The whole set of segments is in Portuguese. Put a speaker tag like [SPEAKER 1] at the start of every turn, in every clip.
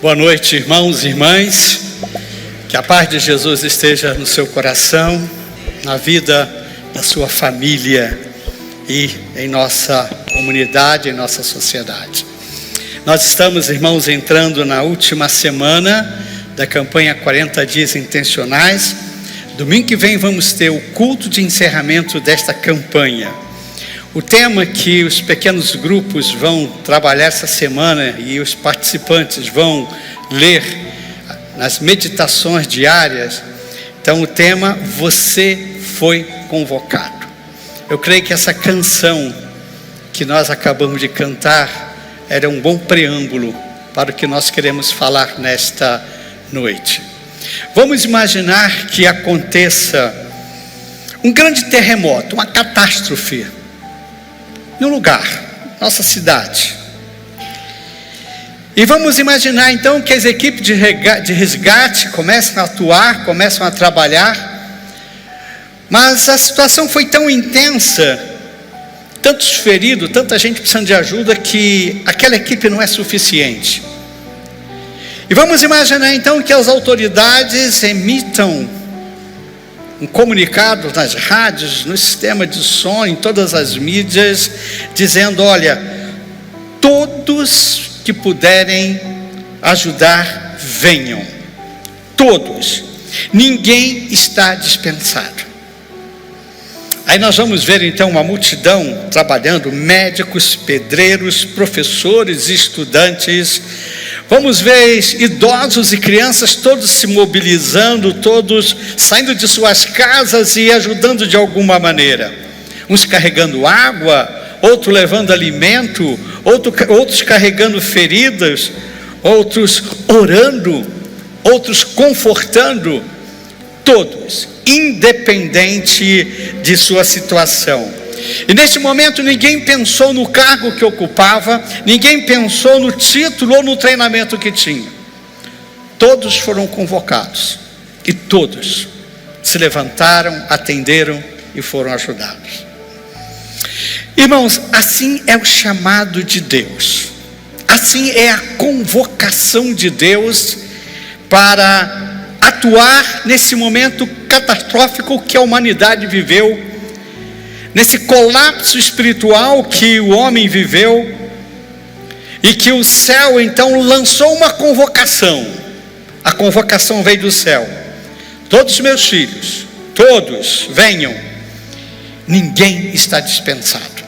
[SPEAKER 1] Boa noite, irmãos e irmãs. Que a paz de Jesus esteja no seu coração, na vida da sua família e em nossa comunidade, em nossa sociedade. Nós estamos, irmãos, entrando na última semana da campanha 40 Dias Intencionais. Domingo que vem vamos ter o culto de encerramento desta campanha. O tema que os pequenos grupos vão trabalhar essa semana e os participantes vão ler nas meditações diárias. Então o tema, você foi convocado. Eu creio que essa canção que nós acabamos de cantar era um bom preâmbulo para o que nós queremos falar nesta noite. Vamos imaginar que aconteça um grande terremoto, uma catástrofe no lugar, nossa cidade. E vamos imaginar então que as equipes de resgate começam a atuar, começam a trabalhar, mas a situação foi tão intensa, tantos feridos, tanta gente precisando de ajuda, que aquela equipe não é suficiente. E vamos imaginar então que as autoridades emitam um comunicado nas rádios, no sistema de som, em todas as mídias, dizendo: olha, todos que puderem ajudar, venham. Todos. Ninguém está dispensado. Aí nós vamos ver então uma multidão trabalhando, médicos, pedreiros, professores, estudantes. Vamos ver idosos e crianças todos se mobilizando, todos saindo de suas casas e ajudando de alguma maneira. Uns carregando água, outros levando alimento, outros carregando feridas, outros orando, outros confortando. Todos, independente de sua situação. E neste momento ninguém pensou no cargo que ocupava, ninguém pensou no título ou no treinamento que tinha. Todos foram convocados e todos se levantaram, atenderam e foram ajudados. Irmãos, assim é o chamado de Deus, assim é a convocação de Deus para atuar nesse momento catastrófico que a humanidade viveu, nesse colapso espiritual que o homem viveu, e que o céu então lançou uma convocação. A convocação veio do céu: todos meus filhos, todos venham, ninguém está dispensado.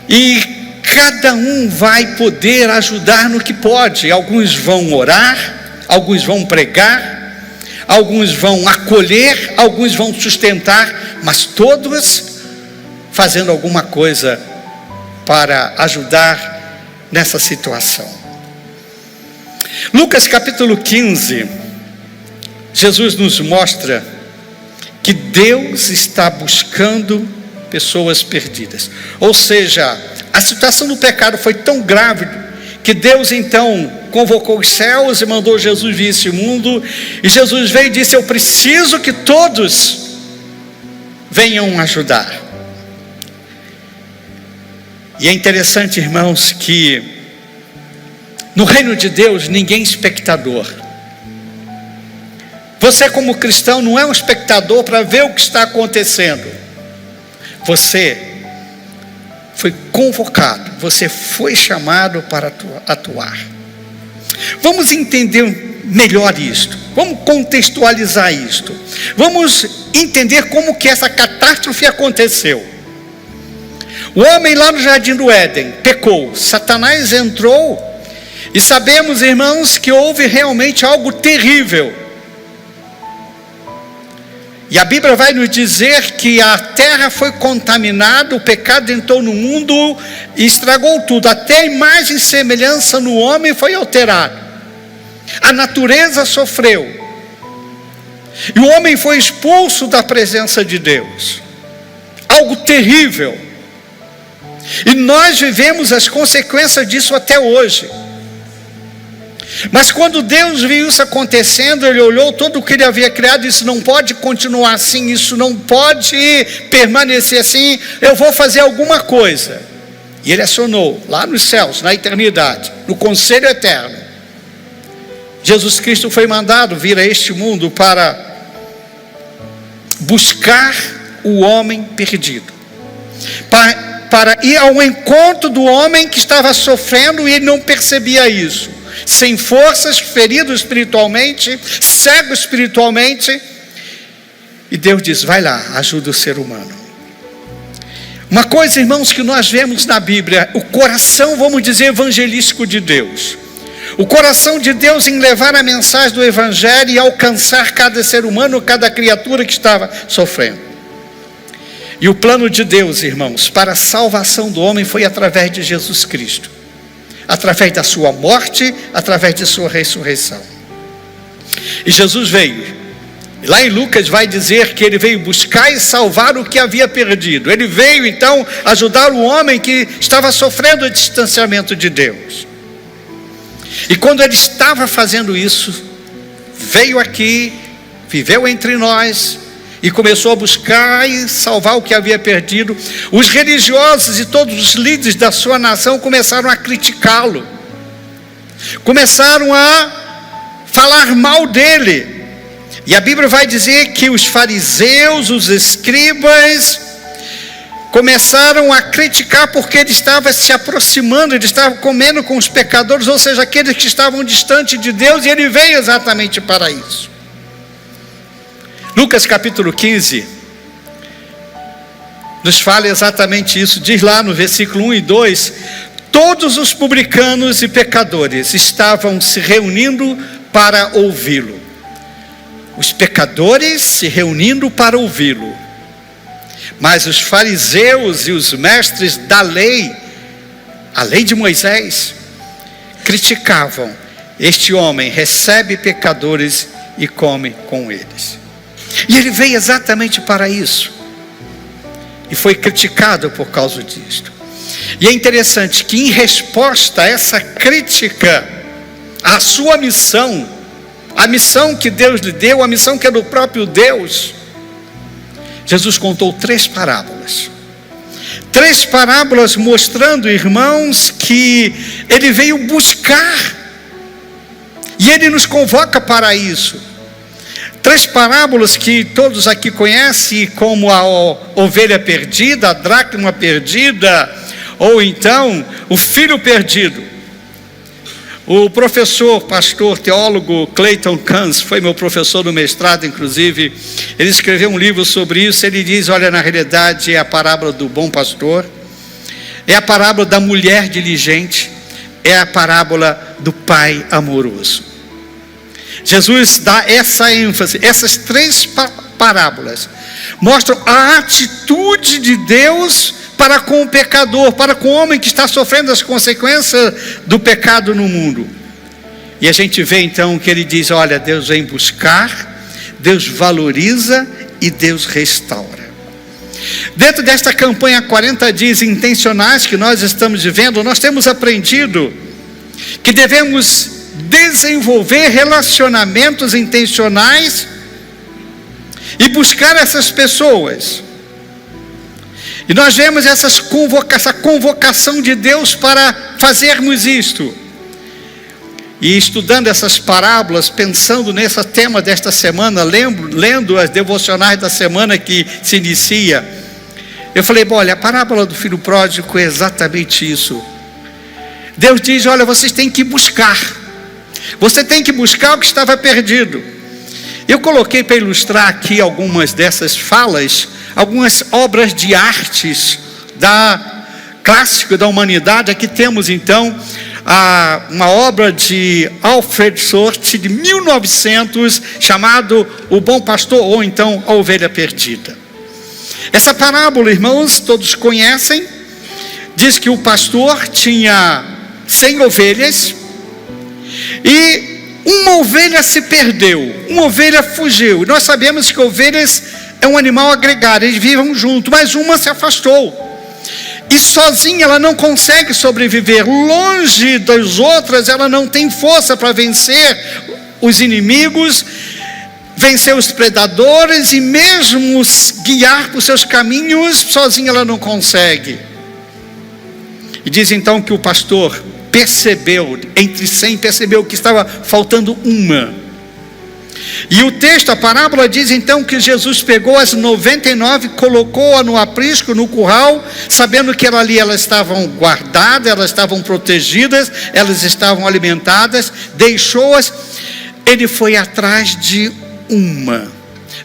[SPEAKER 1] E cada um vai poder ajudar no que pode. Alguns vão orar, alguns vão pregar, alguns vão acolher, alguns vão sustentar, mas todos fazendo alguma coisa para ajudar nessa situação. Lucas capítulo 15, Jesus nos mostra que Deus está buscando pessoas perdidas. Ou seja, a situação do pecado foi tão grave que Deus então convocou os céus e mandou Jesus vir a esse mundo. E Jesus veio e disse: eu preciso que todos venham ajudar. E é interessante, irmãos, que no reino de Deus ninguém é espectador. Você, como cristão, não é um espectador para ver o que está acontecendo. Você foi convocado, você foi chamado para atuar. Vamos entender melhor isto, vamos contextualizar isto, vamos entender como que essa catástrofe aconteceu. O homem lá no Jardim do Éden pecou, Satanás entrou, e sabemos, irmãos, que houve realmente algo terrível. E a Bíblia vai nos dizer que a terra foi contaminada, o pecado entrou no mundo e estragou tudo. Até a imagem e semelhança no homem foi alterada. A natureza sofreu. E o homem foi expulso da presença de Deus. Algo terrível. E nós vivemos as consequências disso até hoje. Mas quando Deus viu isso acontecendo, Ele olhou tudo o que Ele havia criado: isso não pode continuar assim, isso não pode permanecer assim, eu vou fazer alguma coisa. E ele acionou lá nos céus, na eternidade, no conselho eterno. Jesus Cristo foi mandado vir a este mundo para buscar o homem perdido, para ir ao encontro do homem que estava sofrendo e ele não percebia isso, sem forças, ferido espiritualmente, cego espiritualmente. E Deus diz: vai lá, ajuda o ser humano. Uma coisa, irmãos, que nós vemos na Bíblia, o coração, vamos dizer, evangelístico de Deus. O coração de Deus em levar a mensagem do Evangelho e alcançar cada ser humano, cada criatura que estava sofrendo. E o plano de Deus, irmãos, para a salvação do homem foi através de Jesus Cristo. Através da sua morte, através de sua ressurreição. E Jesus veio. Lá em Lucas vai dizer que ele veio buscar e salvar o que havia perdido. Ele veio então ajudar o homem que estava sofrendo o distanciamento de Deus. E quando ele estava fazendo isso, veio aqui, viveu entre nós e começou a buscar e salvar o que havia perdido. Os religiosos e todos os líderes da sua nação começaram a criticá-lo, começaram a falar mal dele. E a Bíblia vai dizer que os fariseus, os escribas, começaram a criticar porque ele estava se aproximando, ele estava comendo com os pecadores, ou seja, aqueles que estavam distantes de Deus, e ele veio exatamente para isso. Lucas capítulo 15 nos fala exatamente isso. Diz lá no versículo 1 e 2: todos os publicanos e pecadores estavam se reunindo para ouvi-lo. Os pecadores se reunindo para ouvi-lo. Mas os fariseus e os mestres da lei, a lei de Moisés, criticavam: este homem recebe pecadores e come com eles. E ele veio exatamente para isso. E foi criticado por causa disso. E é interessante que em resposta a essa crítica, à sua missão, a missão que Deus lhe deu, a missão que é do próprio Deus, Jesus contou 3 parábolas. 3 parábolas mostrando, irmãos, que ele veio buscar. E ele nos convoca para isso. 3 parábolas que todos aqui conhecem, como a ovelha perdida, a dracma perdida, ou então o filho perdido. O professor, pastor, teólogo Clayton Cairns, foi meu professor no mestrado, inclusive, ele escreveu um livro sobre isso. Ele diz: olha, na realidade é a parábola do bom pastor, é a parábola da mulher diligente, é a parábola do pai amoroso. Jesus dá essa ênfase. Essas 3 parábolas mostram a atitude de Deus para com o pecador, para com o homem que está sofrendo as consequências do pecado no mundo. E a gente vê então que ele diz: olha, Deus vem buscar, Deus valoriza e Deus restaura. Dentro desta campanha 40 dias intencionais que nós estamos vivendo, nós temos aprendido que devemos desenvolver relacionamentos intencionais e buscar essas pessoas. E nós vemos essa convocação de Deus para fazermos isto. E estudando essas parábolas, pensando nesse tema desta semana, lendo as devocionais da semana que se inicia, eu falei: bom, olha, a parábola do filho pródigo é exatamente isso. Deus diz: olha, vocês têm que buscar. Você tem que buscar o que estava perdido. Eu coloquei para ilustrar aqui algumas dessas falas, algumas obras de artes clássico da humanidade. Aqui temos então uma obra de Alfred Sorte de 1900, chamado O Bom Pastor, ou então A Ovelha Perdida. Essa parábola, irmãos, todos conhecem. Diz que o pastor tinha 100 ovelhas e uma ovelha se perdeu, uma ovelha fugiu. Nós sabemos que ovelhas é um animal agregado, eles vivem junto, mas uma se afastou. E sozinha ela não consegue sobreviver. Longe das outras, ela não tem força para vencer os inimigos, vencer os predadores e mesmo guiar por seus caminhos. Sozinha ela não consegue. E diz então que o pastor percebeu, entre 100, percebeu que estava faltando uma. E o texto, a parábola diz então que Jesus pegou as 99, colocou-a no aprisco, no curral, sabendo que ali elas estavam guardadas, elas estavam protegidas, elas estavam alimentadas, deixou-as, ele foi atrás de uma.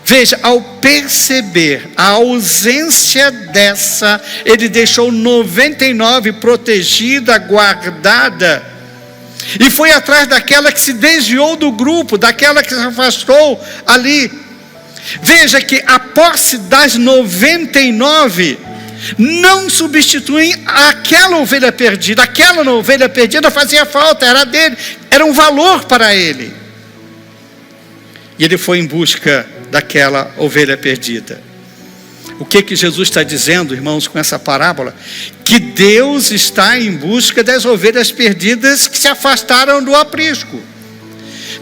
[SPEAKER 1] Veja, ao perceber a ausência dessa, ele deixou 99 protegida, guardada, e foi atrás daquela que se desviou do grupo, daquela que se afastou ali. Veja que a posse das 99 não substitui aquela ovelha perdida. Aquela ovelha perdida fazia falta, era dele, era um valor para ele. E ele foi em busca daquela ovelha perdida. O que Jesus está dizendo, irmãos, com essa parábola? Que Deus está em busca das ovelhas perdidas que se afastaram do aprisco.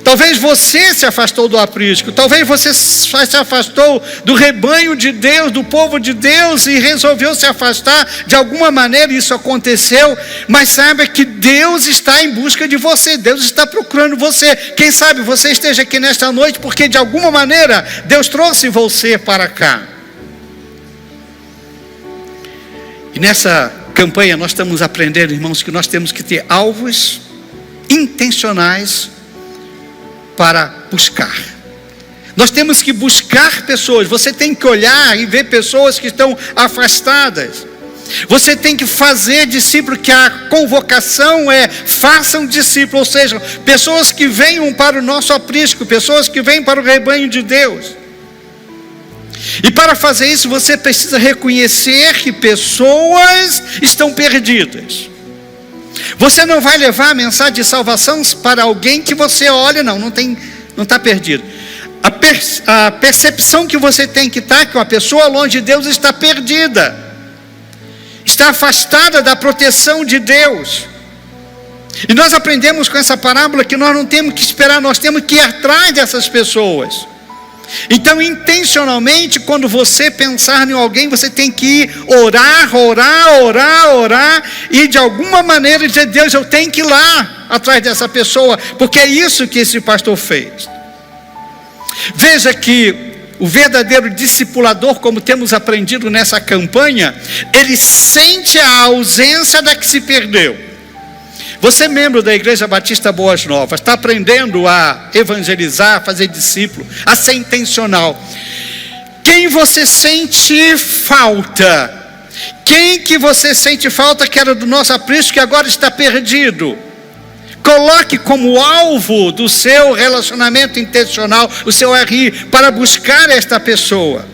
[SPEAKER 1] Talvez você se afastou do aprisco, talvez você se afastou do rebanho de Deus, do povo de Deus, e resolveu se afastar, de alguma maneira isso aconteceu, mas saiba que Deus está em busca de você, Deus está procurando você. Quem sabe você esteja aqui nesta noite, porque de alguma maneira Deus trouxe você para cá. E nessa campanha nós estamos aprendendo, irmãos, que nós temos que ter alvos intencionais para buscar. Nós temos que buscar pessoas. Você tem que olhar e ver pessoas que estão afastadas. Você tem que fazer discípulo, que a convocação é: façam discípulo, ou seja, pessoas que venham para o nosso aprisco, pessoas que venham para o rebanho de Deus. E para fazer isso, você precisa reconhecer que pessoas estão perdidas. Você não vai levar a mensagem de salvação para alguém que você olha, não está perdido. A percepção que você tem que estar, que uma pessoa longe de Deus está perdida, está afastada da proteção de Deus. E nós aprendemos com essa parábola que nós não temos que esperar, nós temos que ir atrás dessas pessoas. Então, intencionalmente, quando você pensar em alguém, você tem que ir orar, e de alguma maneira dizer: Deus, eu tenho que ir lá atrás dessa pessoa, porque é isso que esse pastor fez. Veja que o verdadeiro discipulador, como temos aprendido nessa campanha, ele sente a ausência da que se perdeu. Você, membro da Igreja Batista Boas Novas, está aprendendo a evangelizar, a fazer discípulo, a ser intencional. Quem você sente falta? Quem que você sente falta que era do nosso aprisco, que agora está perdido? Coloque como alvo do seu relacionamento intencional, o seu RI, para buscar esta pessoa.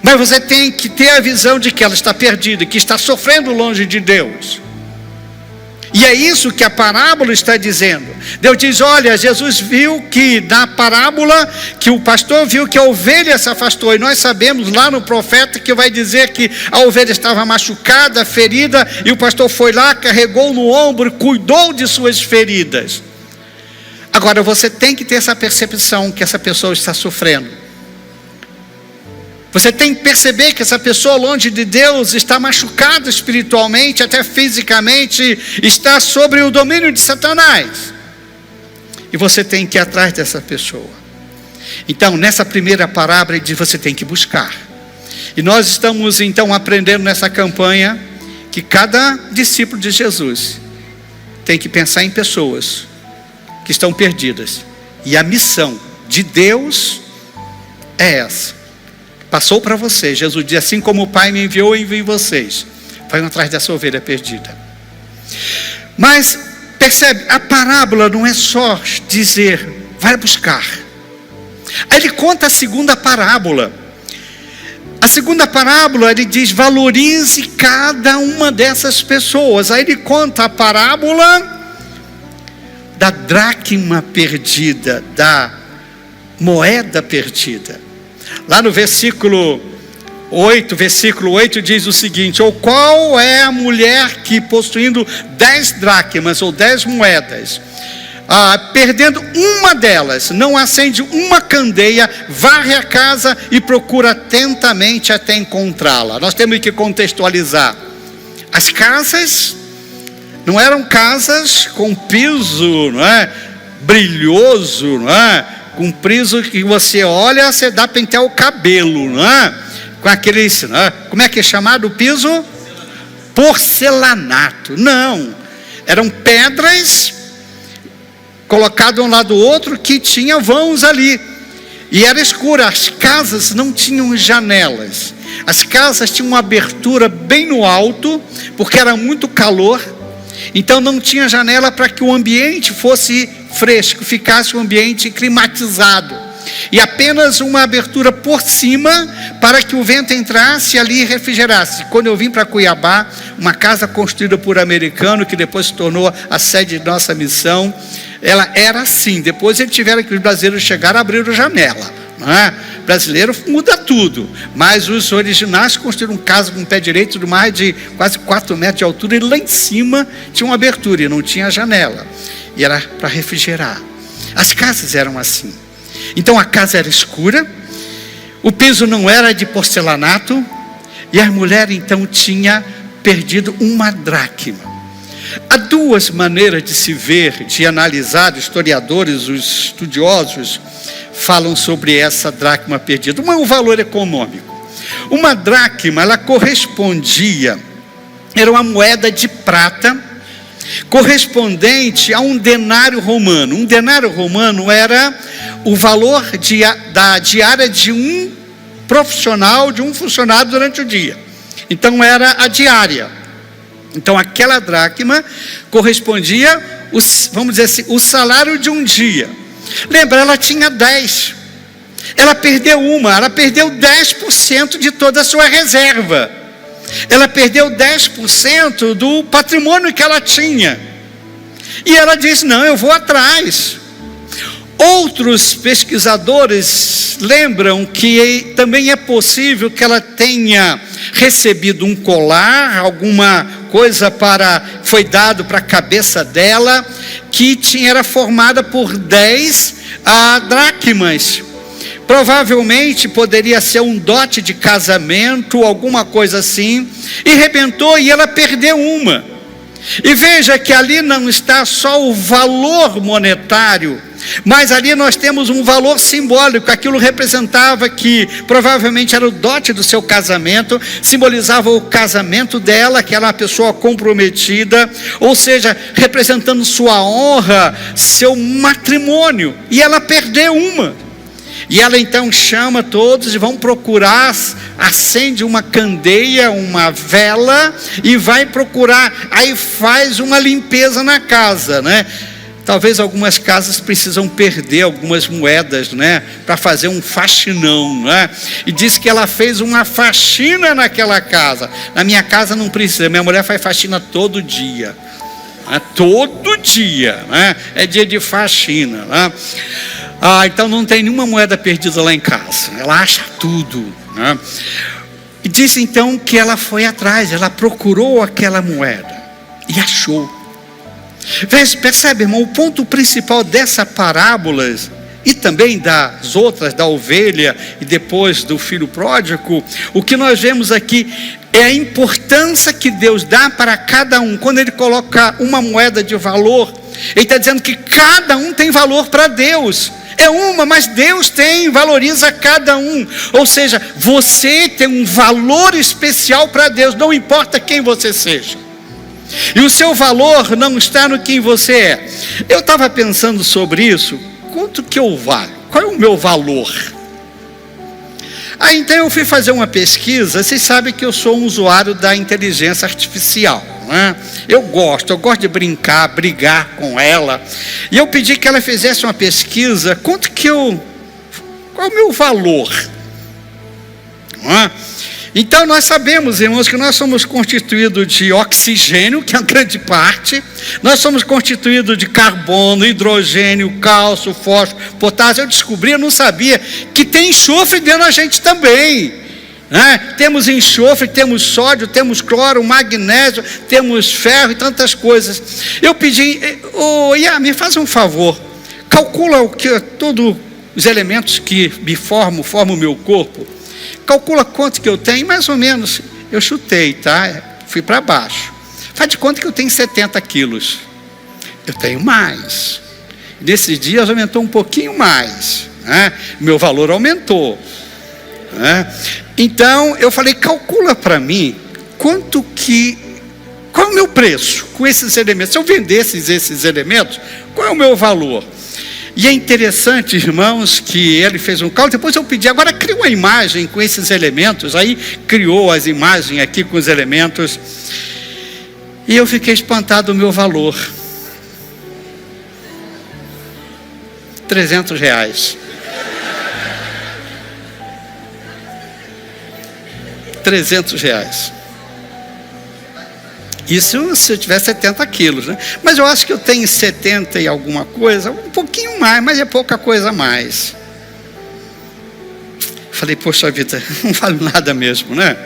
[SPEAKER 1] Mas você tem que ter a visão de que ela está perdida, que está sofrendo longe de Deus. E é isso que a parábola está dizendo. Deus diz: olha, Jesus viu que na parábola, que o pastor viu que a ovelha se afastou. E nós sabemos lá no profeta que vai dizer que a ovelha estava machucada, ferida, e o pastor foi lá, carregou no ombro, cuidou de suas feridas. Agora você tem que ter essa percepção que essa pessoa está sofrendo. Você tem que perceber que essa pessoa longe de Deus está machucada espiritualmente, até fisicamente, está sob o domínio de Satanás. E você tem que ir atrás dessa pessoa. Então, nessa primeira parábola, ele diz: você tem que buscar. E nós estamos então aprendendo nessa campanha que cada discípulo de Jesus tem que pensar em pessoas que estão perdidas. E a missão de Deus é essa. Passou para você. Jesus diz: assim como o Pai me enviou, eu envio vocês. Vai atrás dessa ovelha perdida. Mas percebe, a parábola não é só dizer: vai buscar. Aí ele conta a segunda parábola. A segunda parábola, ele diz: valorize cada uma dessas pessoas. Aí ele conta a parábola da dracma perdida, da moeda perdida. Lá no versículo 8 diz o seguinte: ou qual é a mulher que, possuindo 10 dracmas ou 10 moedas, perdendo uma delas, não acende uma candeia, varre a casa e procura atentamente até encontrá-la? Nós temos que contextualizar. As casas não eram casas com piso, não é, brilhoso, não é, com piso que você olha, você dá para pentear o cabelo, não é, com aqueles, não é, como é que é chamado o piso? Porcelanato. Não, eram pedras colocadas um lado do outro que tinha vãos ali, e era escuro. As casas não tinham janelas, as casas tinham uma abertura bem no alto, porque era muito calor, então não tinha janela para que o ambiente fosse fresco, ficasse um ambiente climatizado, e apenas uma abertura por cima para que o vento entrasse ali e refrigerasse. Quando eu vim para Cuiabá, uma casa construída por americano, que depois se tornou a sede de nossa missão, ela era assim. Depois eles tiveram que, os brasileiros chegaram, abriram janela, não é? Brasileiro muda tudo, mas os originais construíram casa com pé direito de mais de quase 4 metros de altura, e lá em cima tinha uma abertura e não tinha janela, e era para refrigerar. As casas eram assim. Então a casa era escura, o piso não era de porcelanato, e a mulher então tinha perdido uma dracma. Há duas maneiras de se ver, de analisar. Os historiadores, os estudiosos falam sobre essa dracma perdida. Uma é o valor econômico. Uma dracma, ela correspondia, era uma moeda de prata, correspondente a um denário romano. Um denário romano era o valor da diária de um profissional, de um funcionário durante o dia. Então era a diária. Então aquela dracma correspondia, vamos dizer assim, o salário de um dia. Lembra, ela tinha 10. Ela perdeu ela perdeu 10% de toda a sua reserva. Ela perdeu 10% do patrimônio que ela tinha. E ela disse: não, eu vou atrás. Outros pesquisadores lembram que também é possível que ela tenha recebido um colar, alguma coisa foi dado para a cabeça dela, que era formada por 10 dracmas. Provavelmente poderia ser um dote de casamento, alguma coisa assim, e rebentou, e ela perdeu uma. E veja que ali não está só o valor monetário, mas ali nós temos um valor simbólico. Aquilo representava que provavelmente era o dote do seu casamento, simbolizava o casamento dela, que era uma pessoa comprometida, ou seja, representando sua honra, seu matrimônio, e ela perdeu uma. E ela então chama todos e vão procurar, acende uma candeia, uma vela, e vai procurar, aí faz uma limpeza na casa, né? Talvez algumas casas precisam perder algumas moedas, né, para fazer um faxinão, né? E diz que ela fez uma faxina naquela casa. Na minha casa não precisa, minha mulher faz faxina todo dia, né? Todo dia, né? É dia de faxina, né? Então não tem nenhuma moeda perdida lá em casa, ela acha tudo, né? E diz então que ela foi atrás, ela procurou aquela moeda e achou. Percebe, irmão, o ponto principal dessa parábola, e também das outras, da ovelha e depois do filho pródigo, o que nós vemos aqui é a importância que Deus dá para cada um. Quando Ele coloca uma moeda de valor, Ele está dizendo que cada um tem valor para Deus. É uma, mas Deus valoriza cada um. Ou seja, você tem um valor especial para Deus, não importa quem você seja. E o seu valor não está no quem você é. Eu estava pensando sobre isso. Quanto que eu valho? Qual é o meu valor? Então eu fui fazer uma pesquisa. Vocês sabem que eu sou um usuário da inteligência artificial, né? Eu gosto de brincar, brigar com ela. E eu pedi que ela fizesse uma pesquisa. Qual é o meu valor? Não é? Então nós sabemos, irmãos, que nós somos constituídos de oxigênio, que é a grande parte. Nós somos constituídos de carbono, hidrogênio, cálcio, fósforo, potássio. Eu descobri, eu não sabia, que tem enxofre dentro da gente também, né? Temos enxofre, temos sódio, temos cloro, magnésio, temos ferro e tantas coisas. Eu pedi, Iá, me faz um favor, calcula todos os elementos que me formam o meu corpo. Calcula quanto que eu tenho, mais ou menos. Eu chutei, tá? fui para baixo. Faz de conta que eu tenho 70 quilos. Eu tenho mais. Nesses dias aumentou um pouquinho mais, né? Meu valor aumentou, né? Então eu falei, calcula para mim qual é o meu preço com esses elementos. Se eu vendesse esses elementos, qual é o meu valor? E é interessante, irmãos, que ele fez um cálculo. Depois eu pedi, agora cria uma imagem com esses elementos. Aí criou as imagens aqui com os elementos. E eu fiquei espantado do meu valor. R$300. 300 reais. Isso se eu tiver 70 quilos, né? Mas eu acho que eu tenho 70 e alguma coisa, um pouquinho mais, mas é pouca coisa a mais. Falei, poxa vida, não vale nada mesmo, né?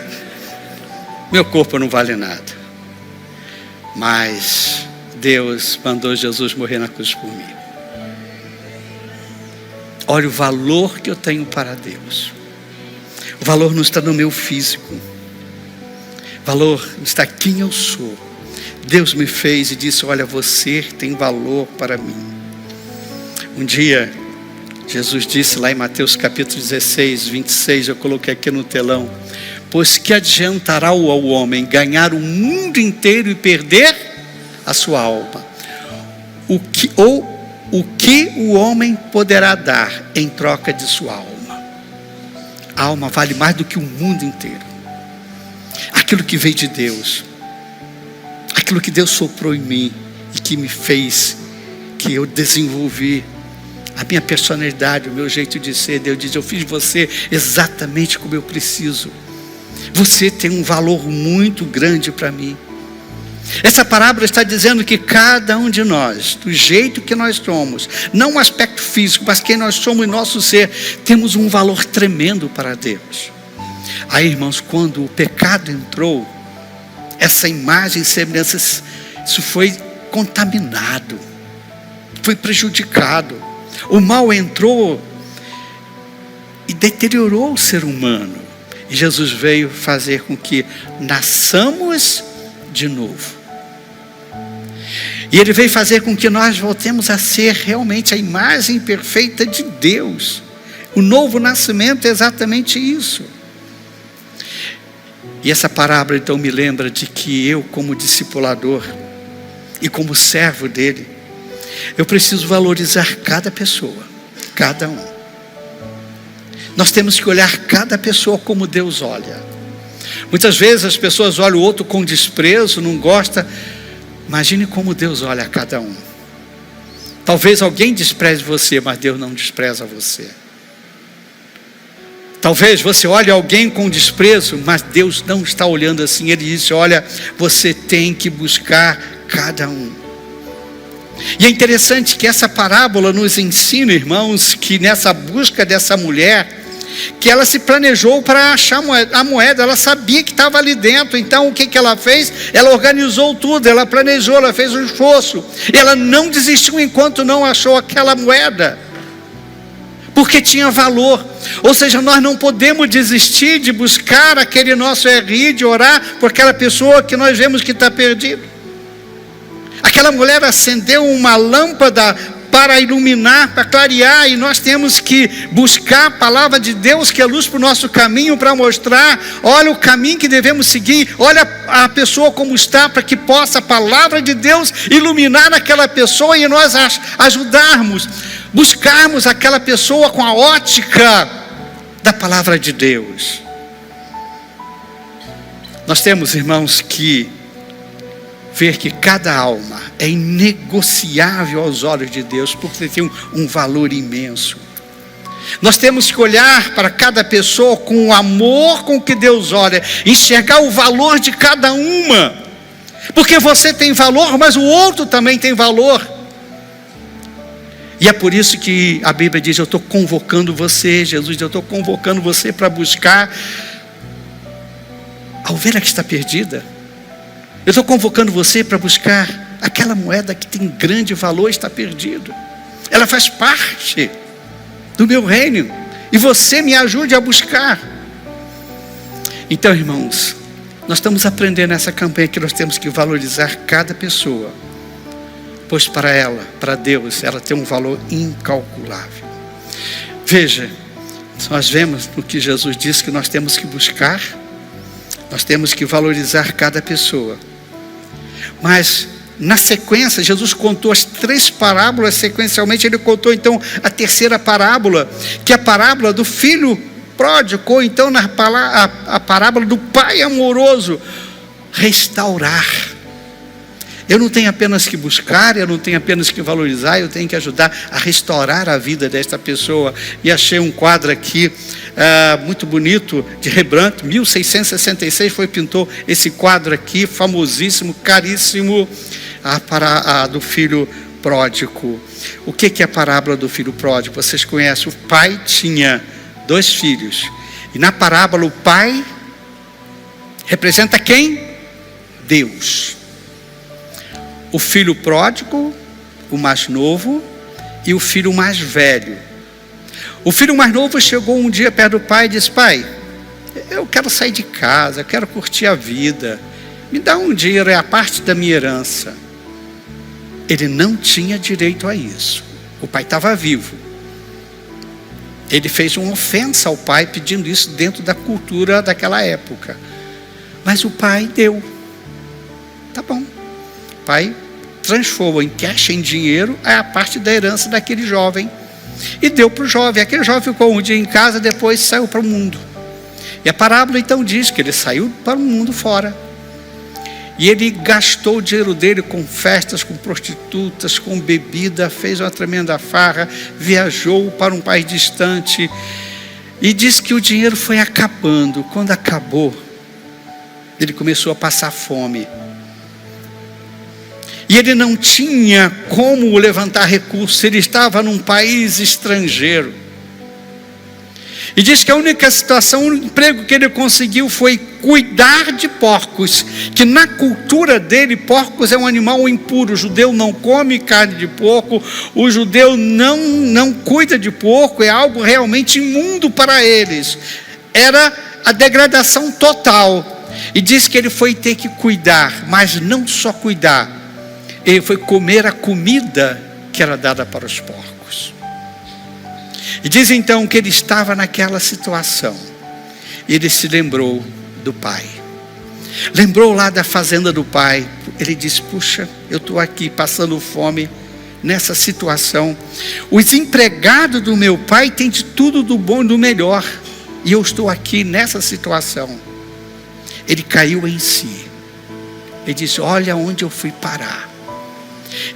[SPEAKER 1] Meu corpo não vale nada. Mas Deus mandou Jesus morrer na cruz por mim. Olha o valor que eu tenho para Deus. O valor não está no meu físico. O valor está quem eu sou. Deus me fez e disse, olha, você tem valor para mim. Um dia, Jesus disse lá em Mateus capítulo 16, 26, eu coloquei aqui no telão, pois que adiantará ao homem ganhar o mundo inteiro e perder a sua alma? O que o homem poderá dar em troca de sua alma? A alma vale mais do que o mundo inteiro. Aquilo que veio de Deus, aquilo que Deus soprou em mim e que me fez, que eu desenvolvi, a minha personalidade, o meu jeito de ser. Deus diz, eu fiz você exatamente como eu preciso. Você tem um valor muito grande para mim. Essa parábola está dizendo que cada um de nós, do jeito que nós somos, não o aspecto físico, mas quem nós somos em nosso ser, temos um valor tremendo para Deus. Aí, irmãos, quando o pecado entrou, essa imagem e semelhança, isso foi contaminado, foi prejudicado. O mal entrou e deteriorou o ser humano. E Jesus veio fazer com que nasçamos de novo. E Ele veio fazer com que nós voltemos a ser realmente a imagem perfeita de Deus. O novo nascimento é exatamente isso. E essa parábola então me lembra de que eu, como discipulador e como servo dele, eu preciso valorizar cada pessoa, cada um. Nós temos que olhar cada pessoa como Deus olha. Muitas vezes as pessoas olham o outro com desprezo, não gostam. Imagine como Deus olha a cada um. Talvez alguém despreze você, mas Deus não despreza você. Talvez você olhe alguém com desprezo, mas Deus não está olhando assim. Ele disse, olha, você tem que buscar cada um. E é interessante que essa parábola nos ensina, irmãos, que nessa busca dessa mulher, que ela se planejou para achar a moeda, ela sabia que estava ali dentro. Então o que ela fez? Ela organizou tudo, ela planejou, ela fez um esforço. Ela não desistiu enquanto não achou aquela moeda, porque tinha valor. Ou seja, nós não podemos desistir de buscar aquele nosso RI, de orar por aquela pessoa que nós vemos que está perdida. Aquela mulher acendeu uma lâmpada para iluminar, para clarear, e nós temos que buscar a palavra de Deus, que é luz para o nosso caminho, para mostrar, olha o caminho que devemos seguir, olha a pessoa como está, para que possa a palavra de Deus iluminar aquela pessoa e nós ajudarmos, buscarmos aquela pessoa com a ótica da palavra de Deus. Nós temos, irmãos, que ver que cada alma é inegociável aos olhos de Deus, porque tem um valor imenso. Nós temos que olhar para cada pessoa com o amor com que Deus olha, enxergar o valor de cada uma, porque você tem valor, mas o outro também tem valor. E é por isso que a Bíblia diz, eu estou convocando você, Jesus diz, eu estou convocando você para buscar a ovelha que está perdida. Eu estou convocando você para buscar aquela moeda que tem grande valor e está perdida. Ela faz parte do meu reino, e você me ajude a buscar. Então, irmãos, Nós estamos aprendendo nessa campanha que nós temos que valorizar cada pessoa, pois para ela, para Deus, ela tem um valor incalculável. Veja, nós vemos no que Jesus disse que nós temos que buscar, nós temos que valorizar cada pessoa. Mas na sequência, Jesus contou as 3 parábolas sequencialmente. Ele contou então a terceira parábola, que é a parábola do filho pródigo, ou então a parábola do pai amoroso. Restaurar. Eu não tenho apenas que buscar, eu não tenho apenas que valorizar, eu tenho que ajudar a restaurar a vida desta pessoa. E achei um quadro aqui muito bonito de Rembrandt, 1666 pintou esse quadro aqui, famosíssimo, caríssimo, do filho pródigo. O que é a parábola do filho pródigo? Vocês conhecem, o pai tinha 2 filhos, e na parábola o pai representa quem? Deus. O filho pródigo, o mais novo, e o filho mais velho. O filho mais novo chegou um dia perto do pai e disse: pai, eu quero sair de casa, eu quero curtir a vida, me dá um dinheiro, é a parte da minha herança. Ele não tinha direito a isso. O pai estava vivo. Ele fez uma ofensa ao pai pedindo isso dentro da cultura daquela época. Mas o pai deu. Tá bom. O pai transformou em cash, em dinheiro, a parte da herança daquele jovem. E deu para o jovem. Aquele jovem ficou um dia em casa, depois saiu para o mundo. E a parábola então diz que ele saiu para o mundo fora. E ele gastou o dinheiro dele com festas, com prostitutas, com bebida, fez uma tremenda farra, viajou para um país distante. E diz que o dinheiro foi acabando. Quando acabou, ele começou a passar fome. E ele não tinha como levantar recursos, ele estava num país estrangeiro. E diz que a única situação, o emprego que ele conseguiu foi cuidar de porcos, que na cultura dele, porcos é um animal impuro. O judeu não come carne de porco, o judeu não cuida de porco, é algo realmente imundo para eles. Era a degradação total. E diz que ele foi ter que cuidar, mas não só cuidar, ele foi comer a comida que era dada para os porcos. E diz então que ele estava naquela situação. Ele se lembrou do pai. Lembrou lá da fazenda do pai. Ele disse: puxa, eu estou aqui passando fome nessa situação. Os empregados do meu pai têm de tudo do bom e do melhor. E eu estou aqui nessa situação. Ele caiu em si. Ele disse: olha onde eu fui parar.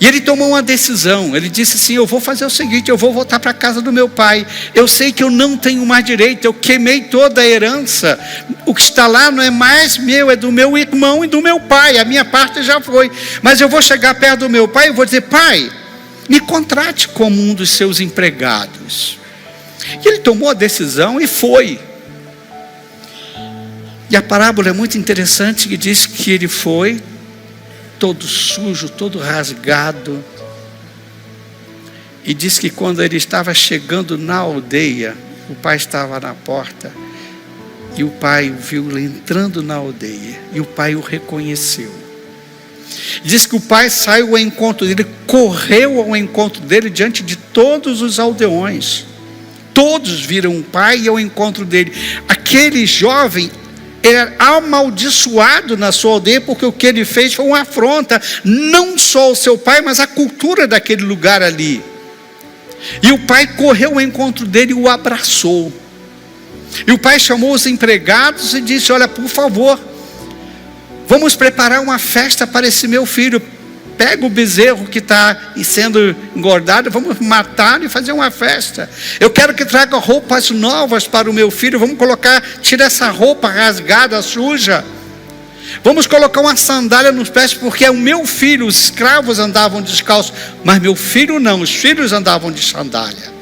[SPEAKER 1] E ele tomou uma decisão. Ele disse assim: eu vou fazer o seguinte, eu vou voltar para a casa do meu pai. Eu sei que eu não tenho mais direito, eu queimei toda a herança. O que está lá não é mais meu, é do meu irmão e do meu pai. A minha parte já foi. Mas eu vou chegar perto do meu pai e vou dizer: pai, me contrate como um dos seus empregados. E ele tomou a decisão e foi. E a parábola é muito interessante, que diz que ele foi todo sujo, todo rasgado. E diz que quando ele estava chegando na aldeia, o pai estava na porta, e o pai o viu entrando na aldeia, e o pai o reconheceu. Diz que o pai saiu ao encontro dele, correu ao encontro dele diante de todos os aldeões. Todos viram o pai e ao encontro dele. Aquele jovem era amaldiçoado na sua aldeia, porque o que ele fez foi uma afronta, não só ao seu pai, mas à cultura daquele lugar ali. E o pai correu ao encontro dele e o abraçou. E o pai chamou os empregados e disse: olha, por favor, vamos preparar uma festa para esse meu filho. Pega o bezerro que está sendo engordado, vamos matar e fazer uma festa. Eu quero que traga roupas novas para o meu filho. Vamos tira essa roupa rasgada, suja. Vamos colocar uma sandália nos pés, porque é o meu filho. Os escravos andavam descalços, mas meu filho não, os filhos andavam de sandália.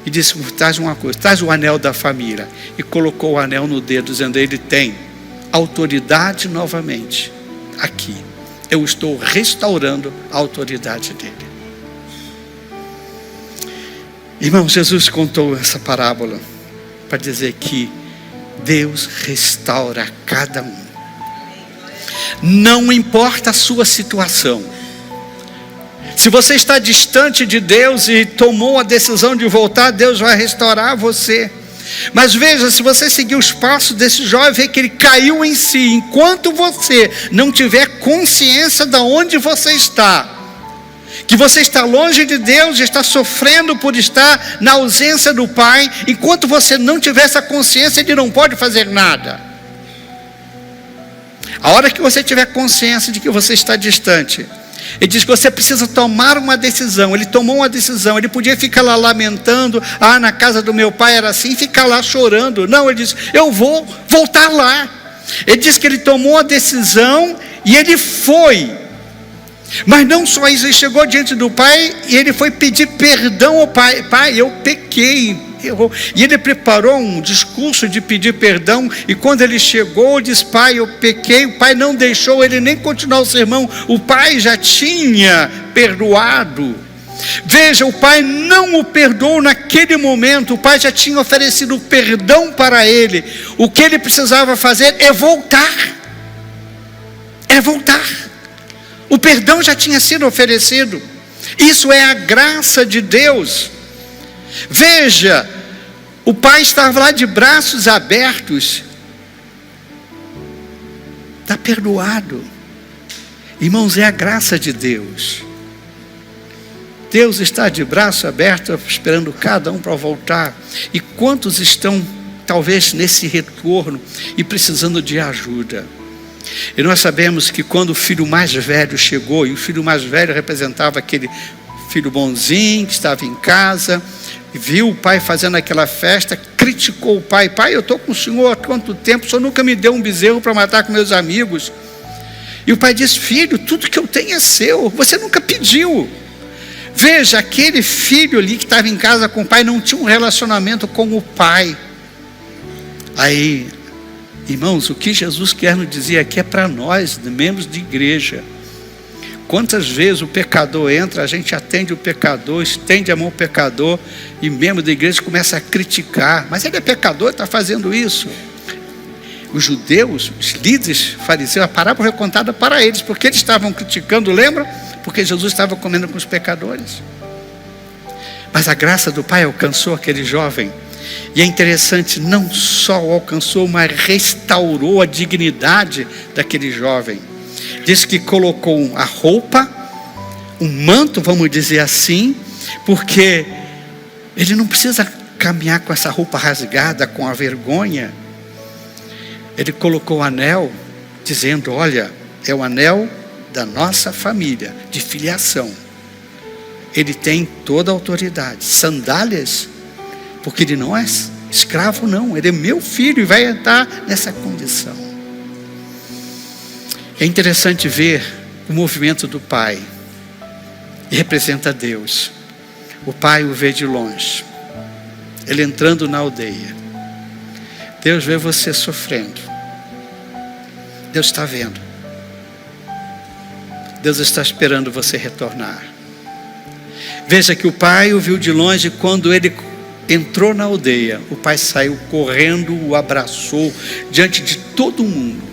[SPEAKER 1] E disse: traz uma coisa, traz o anel da família. E colocou o anel no dedo, dizendo: ele tem autoridade novamente aqui. Eu estou restaurando a autoridade dele. Irmão, Jesus contou essa parábola para dizer que Deus restaura cada um. Não importa a sua situação. Se você está distante de Deus e tomou a decisão de voltar, Deus vai restaurar você. Mas veja, se você seguir os passos desse jovem, vê que ele caiu em si. Enquanto você não tiver consciência de onde você está, que você está longe de Deus, está sofrendo por estar na ausência do Pai, enquanto você não tiver essa consciência, ele não pode fazer nada. A hora que você tiver consciência de que você está distante, ele diz que você precisa tomar uma decisão. Ele tomou uma decisão. Ele podia ficar lá lamentando, na casa do meu pai era assim, ficar lá chorando. Não, ele disse, eu vou voltar lá. Ele diz que ele tomou a decisão e ele foi. Mas não só isso, ele chegou diante do pai e ele foi pedir perdão ao pai. Pai, eu pequei. E ele preparou um discurso de pedir perdão, e quando ele chegou, disse, pai, eu pequei. O pai não deixou ele nem continuar o sermão, o pai já tinha perdoado. Veja, o pai não o perdoou naquele momento, o pai já tinha oferecido perdão para ele. O que ele precisava fazer é voltar. O perdão já tinha sido oferecido. Isso é a graça de Deus. Veja, o pai estava lá de braços abertos. Está perdoado. Irmãos, é a graça de Deus. Deus está de braço aberto, esperando cada um para voltar. E quantos estão, talvez, nesse retorno e precisando de ajuda? E nós sabemos que quando o filho mais velho chegou, e o filho mais velho representava aquele filho bonzinho que estava em casa, viu o pai fazendo aquela festa, criticou o pai. Pai, eu estou com o senhor há quanto tempo, o senhor nunca me deu um bezerro para matar com meus amigos. E o pai disse, filho, tudo que eu tenho é seu, você nunca pediu. Veja, aquele filho ali que estava em casa com o pai, não tinha um relacionamento com o pai. Aí, irmãos, o que Jesus quer nos dizer aqui é para nós, membros de igreja. Quantas vezes o pecador entra, a gente atende o pecador, estende a mão ao pecador, e membro da igreja começa a criticar. Mas ele é pecador, está fazendo isso. Os judeus, os líderes fariseus, a parábola foi contada para eles, porque eles estavam criticando, lembra? Porque Jesus estava comendo com os pecadores. Mas a graça do Pai alcançou aquele jovem. E é interessante, não só alcançou, mas restaurou a dignidade daquele jovem. Diz que colocou a roupa, um manto, vamos dizer assim, porque ele não precisa caminhar com essa roupa rasgada, com a vergonha. Ele colocou o anel, dizendo, olha, é o anel da nossa família, de filiação. Ele tem toda a autoridade. Sandálias, porque ele não é escravo não, ele é meu filho e vai entrar nessa condição. É interessante ver o movimento do pai, e representa Deus. O pai o vê de longe, ele entrando na aldeia. Deus vê você sofrendo, Deus está vendo, Deus está esperando você retornar. Veja que o pai o viu de longe. Quando ele entrou na aldeia, o pai saiu correndo, o abraçou diante de todo mundo.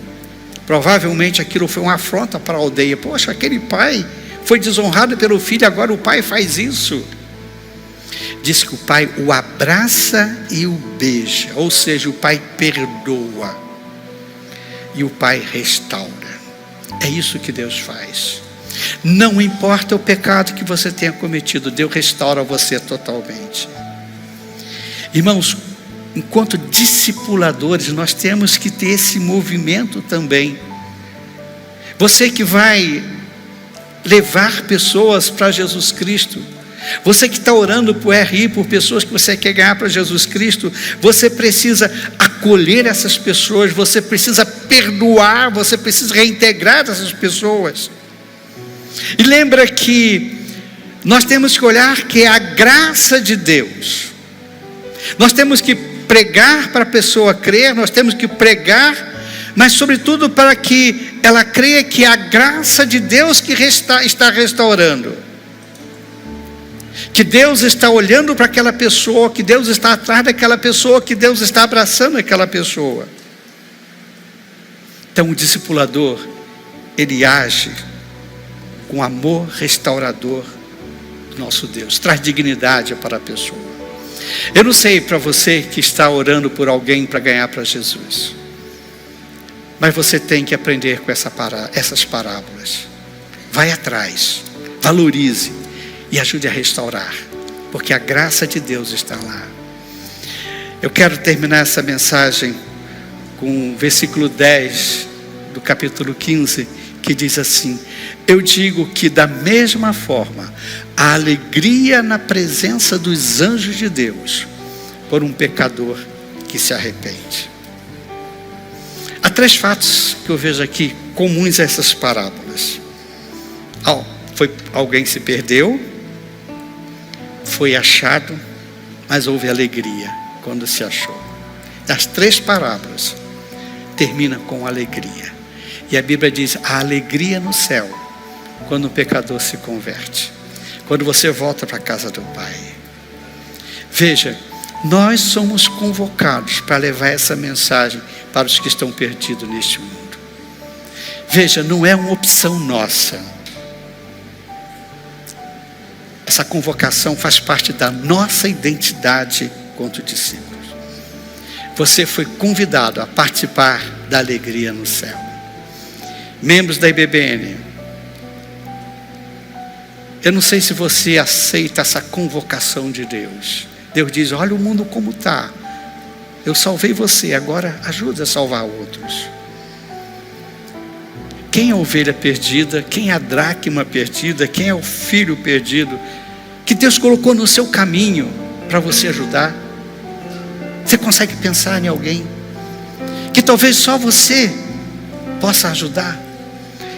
[SPEAKER 1] Provavelmente aquilo foi uma afronta para a aldeia. Poxa, aquele pai foi desonrado pelo filho, agora o pai faz isso. Diz que o pai o abraça e o beija, ou seja, o pai perdoa e o pai restaura. É isso que Deus faz. Não importa o pecado que você tenha cometido, Deus restaura você totalmente. Irmãos, enquanto discipuladores, nós temos que ter esse movimento também. Você que vai levar pessoas para Jesus Cristo, você que está orando por RI, por pessoas que você quer ganhar para Jesus Cristo, você precisa acolher essas pessoas, você precisa perdoar, você precisa reintegrar essas pessoas. E lembra que nós temos que olhar que é a graça de Deus. Nós temos que pregar para a pessoa crer, nós temos que pregar, mas sobretudo para que ela creia que é a graça de Deus que está restaurando. que Deus está olhando para aquela pessoa, que Deus está atrás daquela pessoa, que Deus está abraçando aquela pessoa. Então o discipulador, ele age com amor restaurador do nosso Deus, traz dignidade para a pessoa. Eu não sei para você que está orando por alguém para ganhar para Jesus, mas você tem que aprender com essas parábolas. Vai atrás, valorize e ajude a restaurar, porque a graça de Deus está lá. Eu quero terminar essa mensagem com o versículo 10 do capítulo 15, que diz assim: eu digo que da mesma forma, a alegria na presença dos anjos de Deus por um pecador que se arrepende. Há 3 fatos que eu vejo aqui comuns a essas parábolas. Alguém se perdeu, foi achado, mas houve alegria quando se achou. As 3 parábolas terminam com alegria. E a Bíblia diz: a alegria no céu, quando o pecador se converte, quando você volta para a casa do Pai. Veja, nós somos convocados para levar essa mensagem para os que estão perdidos neste mundo. Veja, não é uma opção nossa. Essa convocação faz parte da nossa identidade quanto discípulos. Você foi convidado a participar da alegria no céu. Membros da IBBN, eu não sei se você aceita essa convocação de Deus. Deus diz: olha o mundo como está. Eu salvei você, agora ajuda a salvar outros. Quem é a ovelha perdida? Quem é a dracma perdida? Quem é o filho perdido que Deus colocou no seu caminho para você ajudar? Você consegue pensar em alguém que talvez só você possa ajudar,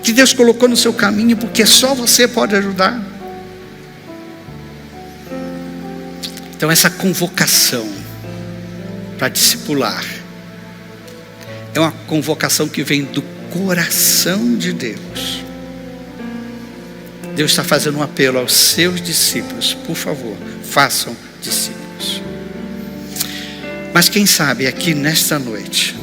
[SPEAKER 1] que Deus colocou no seu caminho porque só você pode ajudar? Então essa convocação para discipular é uma convocação que vem do coração de Deus. Deus está fazendo um apelo aos seus discípulos: por favor, façam discípulos. Mas quem sabe aqui nesta noite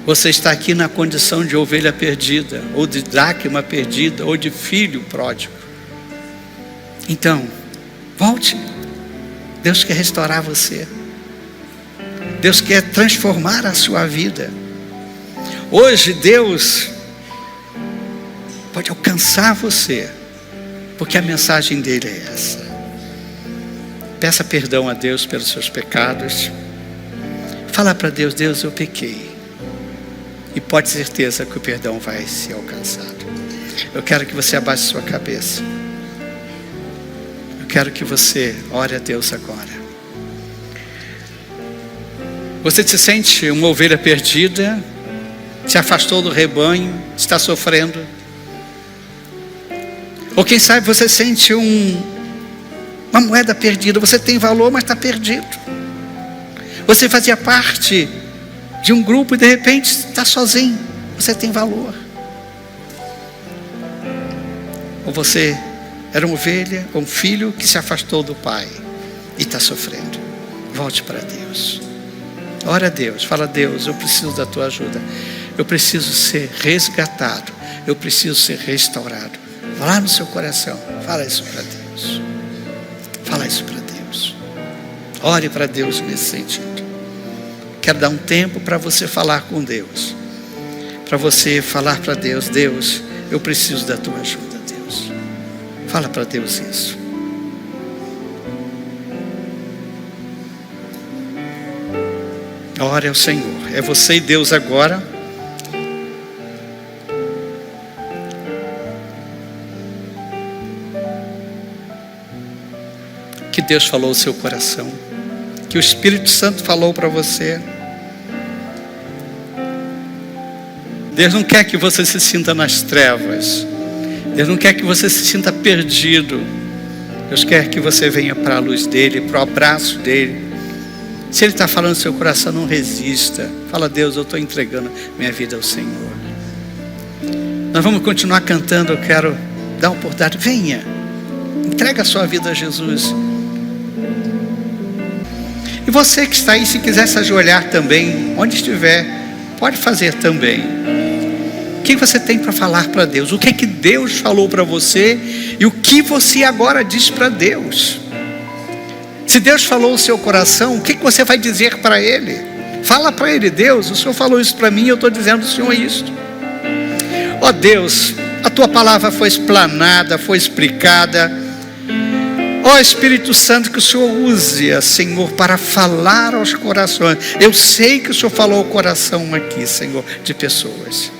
[SPEAKER 1] você está aqui na condição de ovelha perdida, ou de dracma perdida, ou de filho pródigo. Então, volte. Deus quer restaurar você. Deus quer transformar a sua vida. Hoje Deus pode alcançar você, porque a mensagem dele é essa. Peça perdão a Deus pelos seus pecados. Fala para Deus: Deus, eu pequei. E pode ter certeza que o perdão vai ser alcançado. Eu quero que você abaixe sua cabeça. Eu quero que você ore a Deus agora. Você se sente uma ovelha perdida, se afastou do rebanho, está sofrendo. Ou quem sabe você sente uma moeda perdida. Você tem valor, mas está perdido. Você fazia parte de um grupo e de repente está sozinho. Você tem valor. Ou você era uma ovelha, ou um filho que se afastou do pai e está sofrendo. Volte para Deus. Ora a Deus, fala: Deus, eu preciso da tua ajuda. Eu preciso ser resgatado. Eu preciso ser restaurado. Vá lá no seu coração, fala isso para Deus. Fala isso para Deus. Ore para Deus nesse sentido. Quero dar um tempo para você falar com Deus. Para você falar para Deus: Deus, eu preciso da tua ajuda, Deus. Fala para Deus isso. Ore ao Senhor. É você e Deus agora. Que Deus falou ao seu coração, que o Espírito Santo falou para você. Deus não quer que você se sinta nas trevas. Deus não quer que você se sinta perdido. Deus quer que você venha para a luz dele, para o abraço dele. Se ele está falando no seu coração, não resista. Fala: Deus, eu estou entregando minha vida ao Senhor. Nós vamos continuar cantando. Eu quero dar uma oportunidade. Venha Entrega a sua vida a Jesus. E você que está aí, se quiser se ajoelhar também, onde estiver, pode fazer também. O que você tem para falar para Deus? O que é que Deus falou para você? E o que você agora diz para Deus? Se Deus falou o seu coração, o que você vai dizer para Ele? Fala para Ele: Deus, o Senhor falou isso para mim, eu estou dizendo ao Senhor isto. Ó Deus, a Tua palavra foi explanada, foi explicada. Ó Espírito Santo, que o Senhor use-a, Senhor, para falar aos corações. Eu sei que o Senhor falou ao coração aqui, Senhor, de pessoas.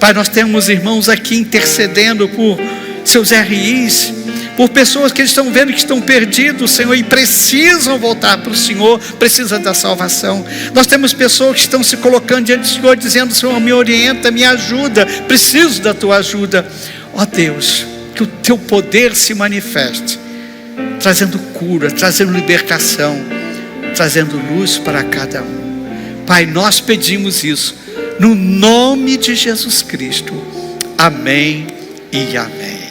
[SPEAKER 1] Pai, nós temos irmãos aqui intercedendo por seus RIs, por pessoas que estão vendo que estão perdidos, Senhor, e precisam voltar para o Senhor, precisam da salvação. Nós temos pessoas que estão se colocando diante do Senhor, dizendo: Senhor, me orienta, me ajuda, preciso da Tua ajuda. Ó Deus, que o Teu poder se manifeste, trazendo cura, trazendo libertação, trazendo luz para cada um. Pai, nós pedimos isso no nome de Jesus Cristo. Amém e amém.